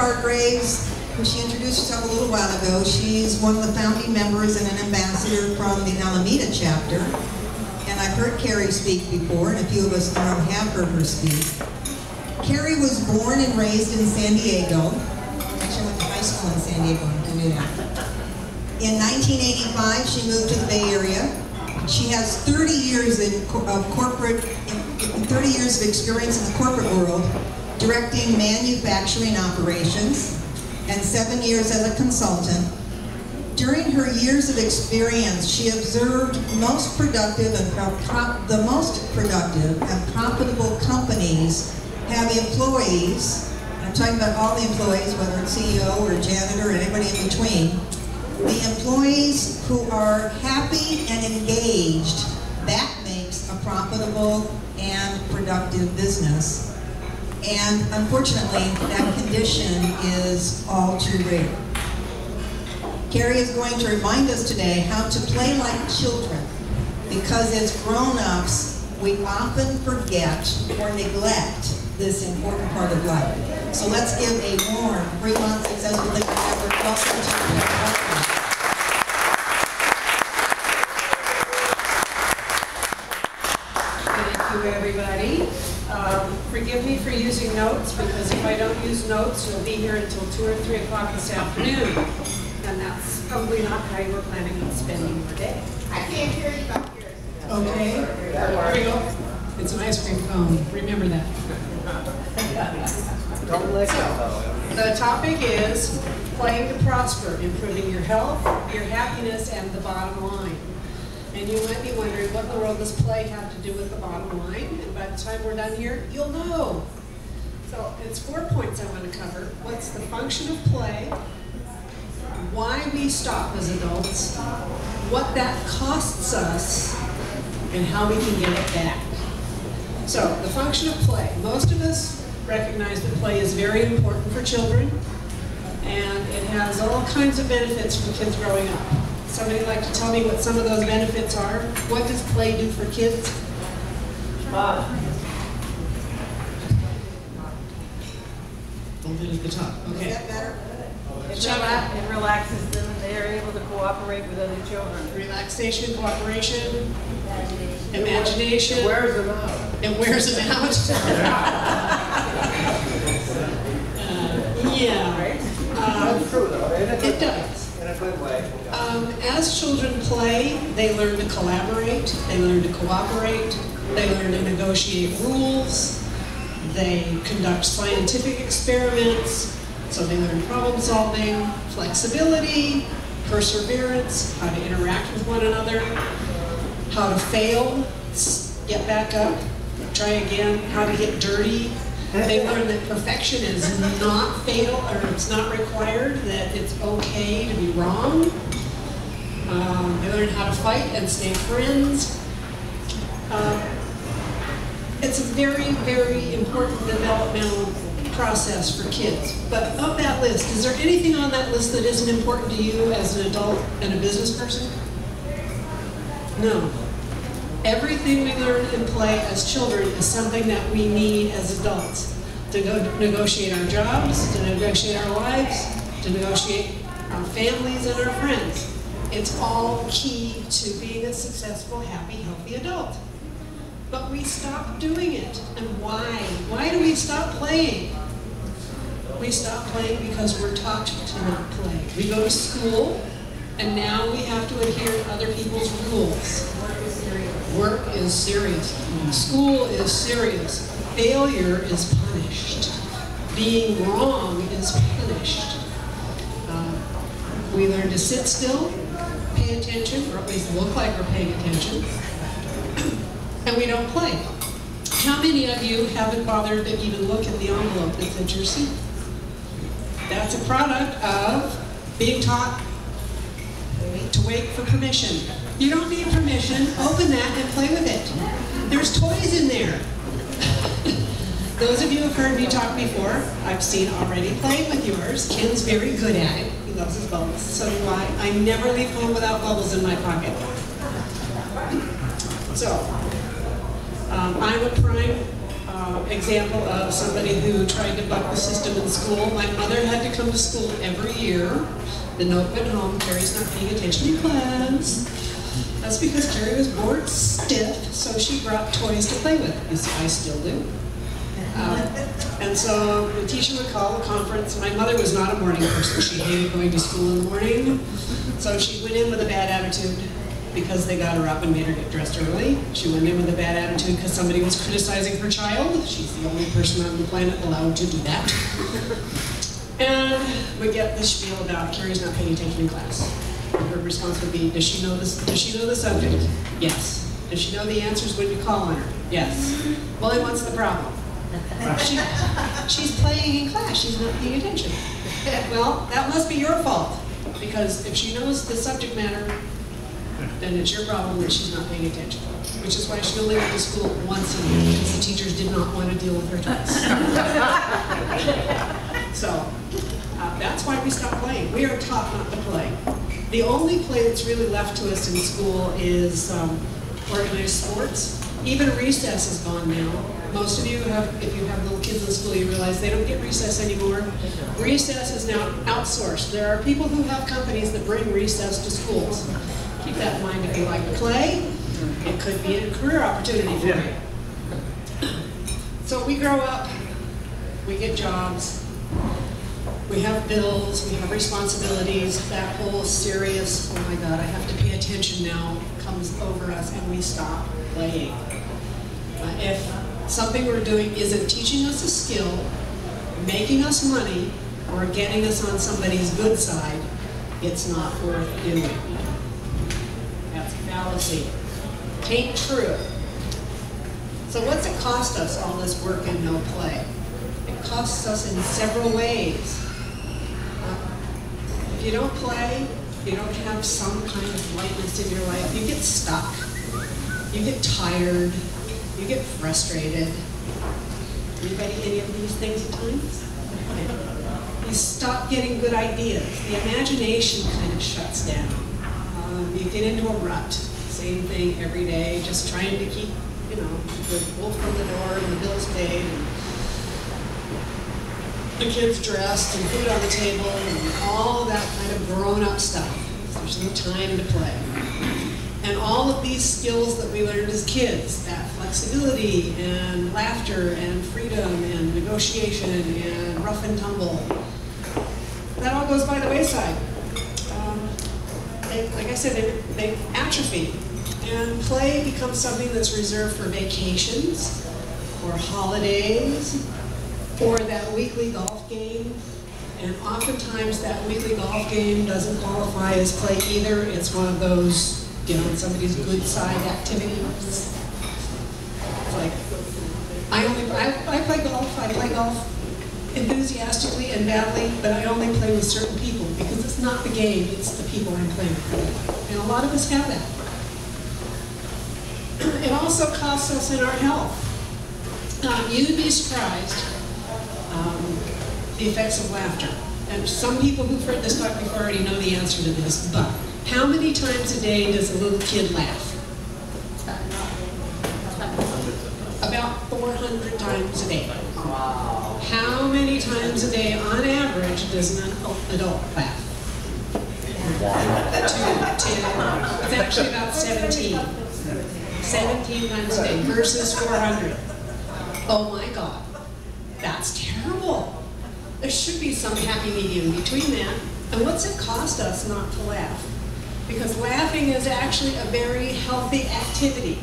Hargraves, who she introduced herself a little while ago. She's one of the founding members and an ambassador from the Alameda chapter. And I've heard Kerry speak before, and a few of us in the room have heard her speak. Kerry was born and raised in San Diego. Actually, I went to high school in San Diego, I knew that. In 1985, she moved to the Bay Area. She has 30 years of experience in the corporate world, directing manufacturing operations, and 7 years as a consultant. During her years of experience, she observed the most productive and profitable companies have employees. I'm talking about all the employees, whether it's CEO or janitor or anybody in between. The employees who are happy and engaged, that makes a profitable and productive business. And unfortunately, that condition is all too rare. Kerry is going to remind us today how to play like children, because as grown-ups, we often forget or neglect this important part of life. So let's give a warm Fremont Successful Living effort. Welcome to the everybody. Forgive me for using notes, because if I don't use notes, you'll be here until 2 or 3 o'clock this afternoon. And that's probably not how you were planning on spending your day. I can't hear you back here. Okay, there we go. It's an ice cream cone. Remember that. Don't let go. The topic is playing to prosper, improving your health, your happiness, and the bottom line. And you might be wondering, what in the world does play have to do with the bottom line? And by the time we're done here, you'll know. So it's 4 points I want to cover. What's the function of play? Why we stop as adults? What that costs us? And how we can get it back. So the function of play. Most of us recognize that play is very important for children. And it has all kinds of benefits for kids growing up. Somebody like to tell me what some of those benefits are? What does play do for kids? A little bit at the top. Okay. Is that better? It relaxes them, and they are able to cooperate with other children. Relaxation, cooperation, imagination. It wears them out. It wears them out. Yeah. Right? That's true, though. It does. In a good way. As children play, they learn to collaborate, they learn to cooperate, they learn to negotiate rules, they conduct scientific experiments, so they learn problem solving, flexibility, perseverance, how to interact with one another, how to fail, get back up, try again, how to get dirty. They learn that perfection is not fatal, or it's not required, that it's okay to be wrong. They learn how to fight and stay friends. It's a very, very important developmental process for kids. But of that list, is there anything on that list that isn't important to you as an adult and a business person? No. Everything we learn and play as children is something that we need as adults to go negotiate our jobs, to negotiate our lives, to negotiate our families and our friends. It's all key to being a successful, happy, healthy adult. But we stop doing it. And why? Why do we stop playing? We stop playing because we're taught to not play. We go to school, and now we have to adhere to other people's rules. Work is serious. School is serious. Failure is punished. Being wrong is punished. We learn to sit still, pay attention, or at least look like we're paying attention, and we don't play. How many of you haven't bothered to even look at the envelope that's at your seat? That's a product of being taught to wait for permission. You don't need permission. Open that and play with it. There's toys in there. Those of you who have heard me talk before, I've seen already playing with yours. Ken's very good at it. He loves his bubbles. So do I. I never leave home without bubbles in my pocket. So, I'm a prime example of somebody who tried to buck the system in school. My mother had to come to school every year. The note went home, Kerry's not paying attention in class. That's because Kerry was bored stiff, so she brought toys to play with. You see, I still do. And so the teacher would call a conference. My mother was not a morning person. She hated going to school in the morning. So she went in with a bad attitude because they got her up and made her get dressed early. She went in with a bad attitude because somebody was criticizing her child. She's the only person on the planet allowed to do that. And we get this spiel about Kerry's not paying attention in class. Her response would be, does she know this? Does she know the subject? Yes. Does she know the answers when you call on her? Yes. Well, then what's the problem? She's playing in class. She's not paying attention. Well, that must be your fault, because if she knows the subject matter, then it's your problem that she's not paying attention. Which is why she only went to school once a year, because the teachers did not want to deal with her twice. So that's why we stopped playing. We are taught not to play. The only play that's really left to us in school is organized sports. Even recess is gone now. Most of you have, if you have little kids in school, you realize they don't get recess anymore. Recess is now outsourced. There are people who have companies that bring recess to schools. Keep that in mind if you like to play. It could be a career opportunity for you. So we grow up, we get jobs, we have bills, we have responsibilities. That whole serious, oh my God, I have to pay attention now, comes over us and we stop playing. If something we're doing isn't teaching us a skill, making us money, or getting us on somebody's good side, it's not worth doing. That's a fallacy. Tain't true. So what's it cost us, all this work and no play? It costs us in several ways. If you don't play, you don't have some kind of lightness in your life, you get stuck, you get tired, you get frustrated. Anybody any of these things at times? You stop getting good ideas. The imagination kind of shuts down. You get into a rut. Same thing every day, just trying to keep, you know, the wolf from the door and the bills paid, and the kids dressed and food on the table and all of that kind of grown-up stuff. There's no time to play. And all of these skills that we learned as kids, that flexibility and laughter and freedom and negotiation and rough and tumble, that all goes by the wayside. Like I said, they atrophy. And play becomes something that's reserved for vacations or holidays or that weekly golf game. And oftentimes that weekly golf game doesn't qualify as play either. It's one of those, you know, somebody's good side activities. It's like, I play golf. I play golf enthusiastically and badly, but I only play with certain people because it's not the game, it's the people I'm playing with. And a lot of us have that. It also costs us in our health. You'd be surprised the effects of laughter. And some people who've heard this talk before already know the answer to this, but how many times a day does a little kid laugh? About 400 times a day. How many times a day, on average, does an adult laugh? 2, 10, it's actually about 17. 17 times a day versus 400. Oh my God, that's terrible. There should be some happy medium between that. And what's it cost us not to laugh? Because laughing is actually a very healthy activity.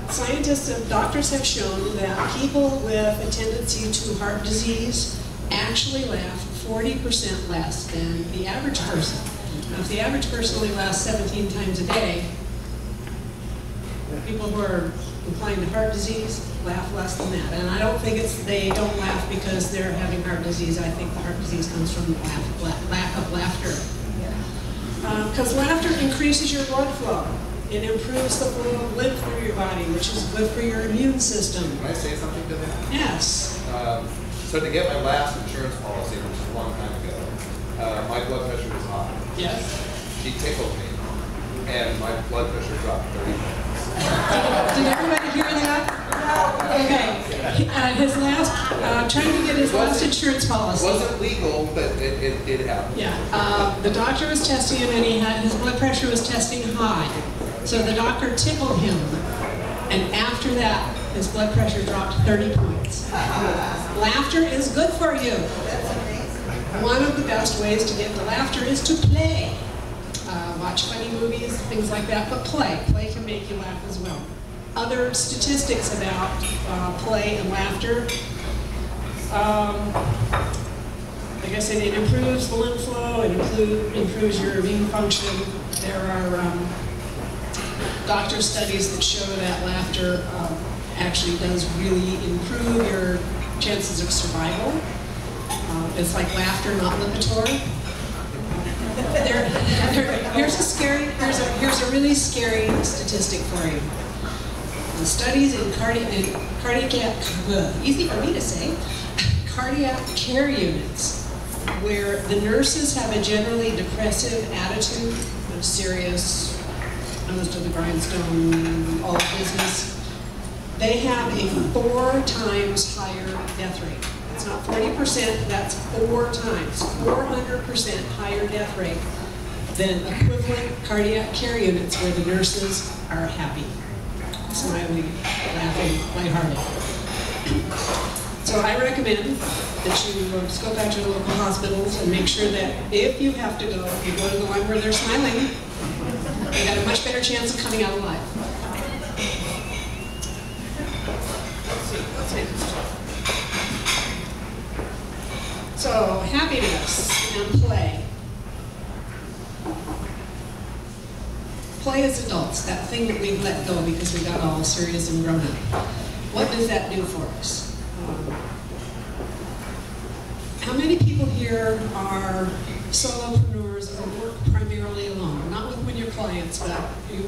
Scientists and doctors have shown that people with a tendency to heart disease actually laugh 40% less than the average person. Now, if the average person only laughs 17 times a day, people who are inclined to heart disease laugh less than that. And I don't think it's they don't laugh because they're having heart disease. I think the heart disease comes from the lack of laughter. Because laughter increases your blood flow. It improves the flow of lymph through your body, which is good for your immune system. Can I say something to that? Yes. So to get my last insurance policy, which was a long time ago, my blood pressure was high. Yes. She tickled me, and my blood pressure dropped 30 points. Did everybody hear that? Okay. His last, trying to get his last insurance policy. It wasn't legal, but it did happen. Yeah. The doctor was testing him, and his blood pressure was testing high. So the doctor tickled him, and after that, his blood pressure dropped 30 points. Laughter is good for you. One of the best ways to get the laughter is to play. Watch funny movies, things like that, but play. Play can make you laugh as well. Other statistics about play and laughter. Like I said, it improves the lymph flow, it improves your immune function. There are doctor studies that show that laughter actually does really improve your chances of survival. It's like laughter, not Lipitor. Here's a really scary statistic for you. The studies in easy for me to say, cardiac care units, where the nurses have a generally depressive attitude, serious, nose to the grindstone, all business, they have a 4 times higher death rate. It's not 40%, that's 4 times, 400% higher death rate than equivalent cardiac care units where the nurses are happy, smiling, laughing, lighthearted. So I recommend that you scope out your local hospitals and make sure that if you have to go, you go to the one where they're smiling, you got a much better chance of coming out alive. So, happiness and play. Play as adults, that thing that we've let go because we got all serious and grown up. What does that do for us? How many people here are solopreneurs or work primarily alone? Not with your clients, but you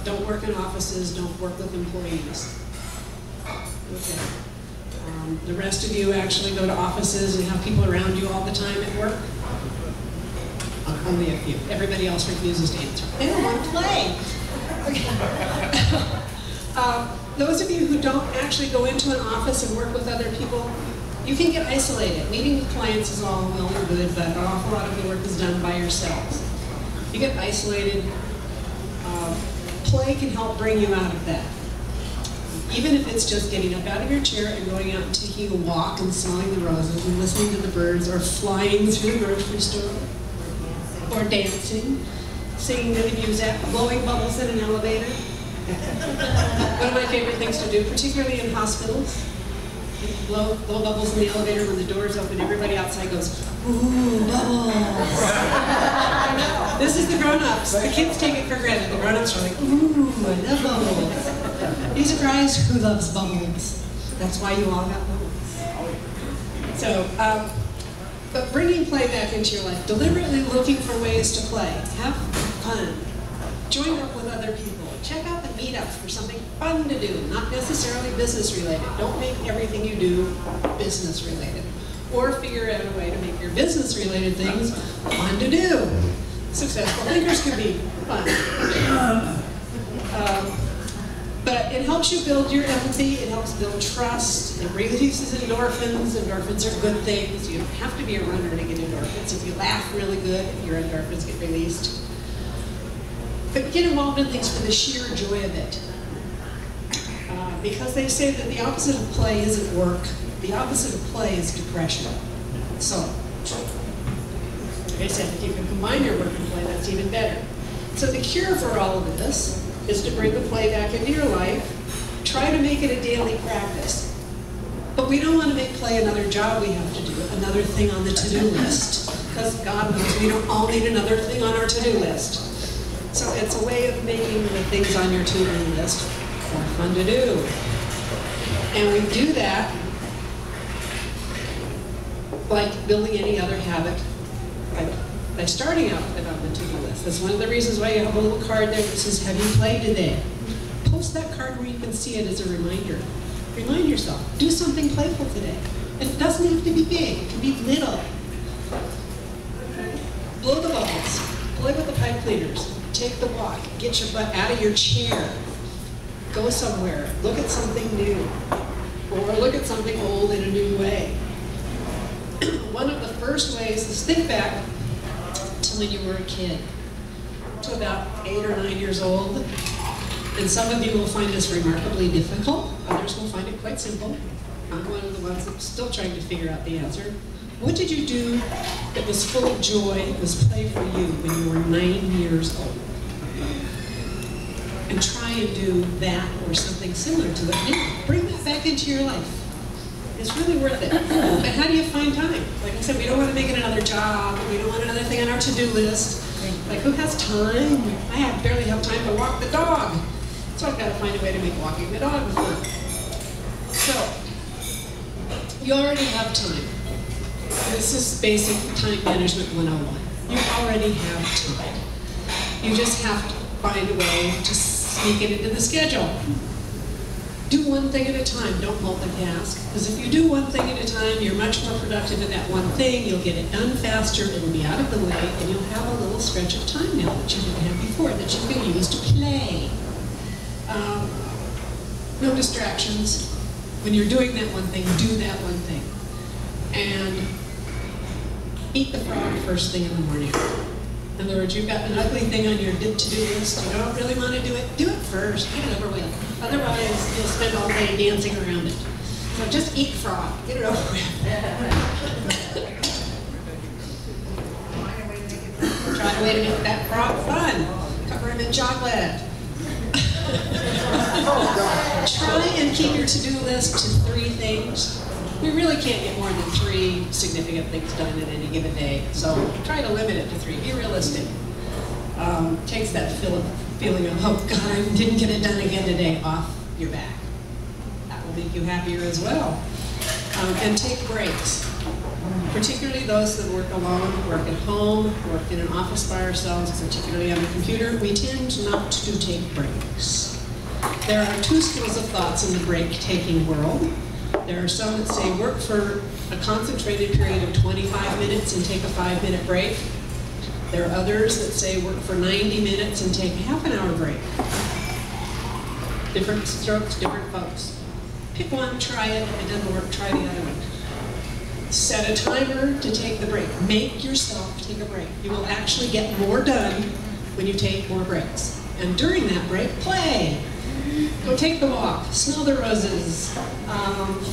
don't work in offices, don't work with employees. Okay. The rest of you actually go to offices and have people around you all the time at work? Only a few. Everybody else refuses to answer. They don't want to play. Okay. Those of you who don't actually go into an office and work with other people, you can get isolated. Meeting with clients is all well and good, but an awful lot of the work is done by yourselves. You get isolated. Play can help bring you out of that. Even if it's just getting up out of your chair and going out and taking a walk and smelling the roses and listening to the birds, or flying through the grocery store, or dancing, singing to the music, blowing bubbles in an elevator. One of my favorite things to do, particularly in hospitals. Blow bubbles in the elevator when the doors open. Everybody outside goes, ooh, bubbles. This is the grown-ups. The kids take it for granted. The grown-ups are like, ooh, I love bubbles. Be surprised who loves bubbles. That's why you all got bubbles. So, but bringing play back into your life, deliberately looking for ways to play. Have fun. Join up with other people. Check out the meetups for something fun to do, not necessarily business related. Don't make everything you do business related. Or figure out a way to make your business related things fun to do. Successful thinkers can be fun. But it helps you build your empathy, it helps build trust, it releases endorphins. Endorphins are good things. You don't have to be a runner to get endorphins. If you laugh really good, your endorphins get released. But get involved in things for the sheer joy of it. Because they say that the opposite of play isn't work, the opposite of play is depression. So, like I said, if you can combine your work and play, that's even better. So the cure for all of this is to bring the play back into your life. Try to make it a daily practice. But we don't want to make play another job we have to do, another thing on the to-do list. Because God knows we don't all need another thing on our to-do list. So it's a way of making the things on your to-do list more fun to do. And we do that like building any other habit, by starting out with it on the to-do list. That's one of the reasons why you have a little card there that says, have you played today? Post that card where you can see it as a reminder. Remind yourself, do something playful today. And it doesn't have to be big, it can be little. Blow the bubbles, play with the pipe cleaners, take the walk, get your butt out of your chair. go somewhere, look at something new, or look at something old in a new way. One of the first ways is think back to when you were a kid, to about 8 or 9 years old. And some of you will find this remarkably difficult, others will find it quite simple. I'm one of the ones that's still trying to figure out the answer. What did you do that was full of joy, that was play for you when you were 9 years old? And try and do that or something similar to it now. Bring that back into your life. It's really worth it. But how do you find time? Like I said, we don't want to make it another job. We don't want another thing on our to-do list. Like, who has time? I barely have time to walk the dog. So I've got to find a way to make walking the dog fun. So, you already have time. This is basic time management 101. You already have time. You just have to find a way to sneak it into the schedule. Do one thing at a time, don't multitask. Because if you do one thing at a time, you're much more productive in that one thing, you'll get it done faster, it'll be out of the way, and you'll have a little stretch of time now that you didn't have before that you can use to play. No distractions. When you're doing that one thing, do that one thing. And eat the frog first thing in the morning. In other words, you've got an ugly thing on your to-do list, you don't really want to do it first, get it over with. Otherwise, you'll spend all day dancing around it. So just eat frog, get it over with. Try a way to make that frog fun. Cover him in chocolate. Try and keep your to-do list to 3 things. We really can't get more than 3 significant things done in any given day, so try to limit it to 3. Be realistic. Takes that feeling of, oh God, I didn't get it done again today, off your back. That will make you happier as well. And take breaks. Particularly those that work alone, work at home, work in an office by ourselves, particularly on a computer, we tend not to take breaks. There are 2 schools of thoughts in the break-taking world. There are some that say work for a concentrated period of 25 minutes and take a 5-minute break. There are others that say work for 90 minutes and take a half-an-hour break. Different strokes, different folks. Pick one, try it. If it doesn't work, try the other one. Set a timer to take the break. Make yourself take a break. You will actually get more done when you take more breaks. And during that break, play. Go take the walk, smell the roses,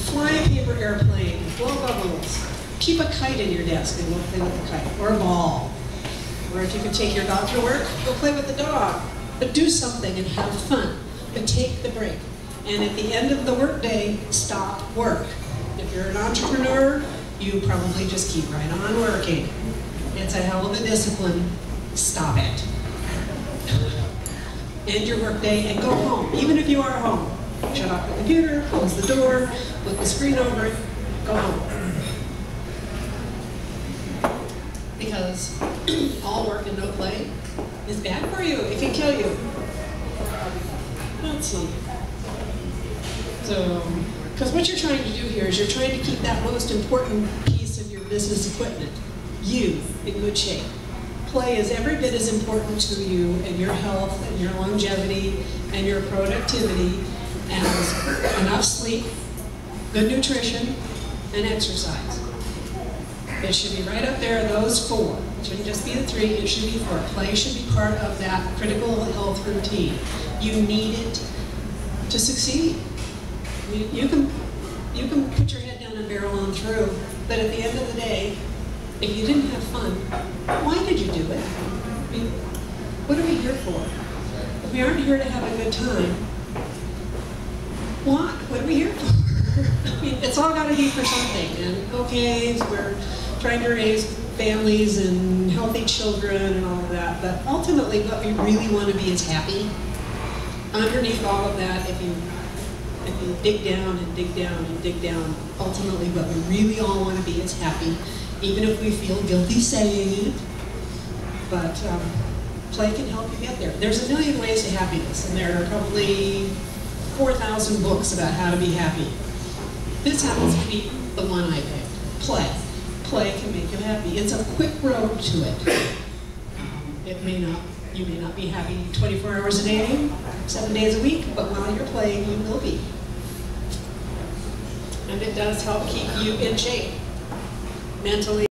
fly a paper airplane, blow bubbles, keep a kite in your desk and go play with the kite, or a ball. Or if you can take your dog to work, go play with the dog. But do something and have fun, but take the break. And at the end of the workday, stop work. If you're an entrepreneur, you probably just keep right on working. It's a hell of a discipline. Stop it. End your workday and go home, even if you are home. Shut off the computer, close the door, put the screen over it, go home. Because all work and no play is bad for you. It can kill you. Let's see. So, because what you're trying to do here is you're trying to keep that most important piece of your business equipment, you, in good shape. Play is every bit as important to you and your health and your longevity and your productivity as enough sleep, good nutrition, and exercise. It should be right up there, those 4. It shouldn't just be the 3, it should be 4. Play should be part of that critical health routine. You need it to succeed. You can put your head down and barrel on through, but at the end of the day, if you didn't have fun, why did you do it? I mean, what are we here for? If we aren't here to have a good time, what are we here for? I mean, it's all got to be for something. And okay, we're trying to raise families and healthy children and all of that, but ultimately what we really want to be is happy. Underneath all of that, if you dig down and dig down and dig down, ultimately what we really all want to be is happy. Even if we feel guilty saying it, but play can help you get there. There's a million ways to happiness, and there are probably 4,000 books about how to be happy. This happens to be the one I picked. Play. Play can make you happy. It's a quick road to it. It may not You may not be happy 24 hours a day, 7 days a week, but while you're playing, you will be. And it does help keep you in shape, mentally.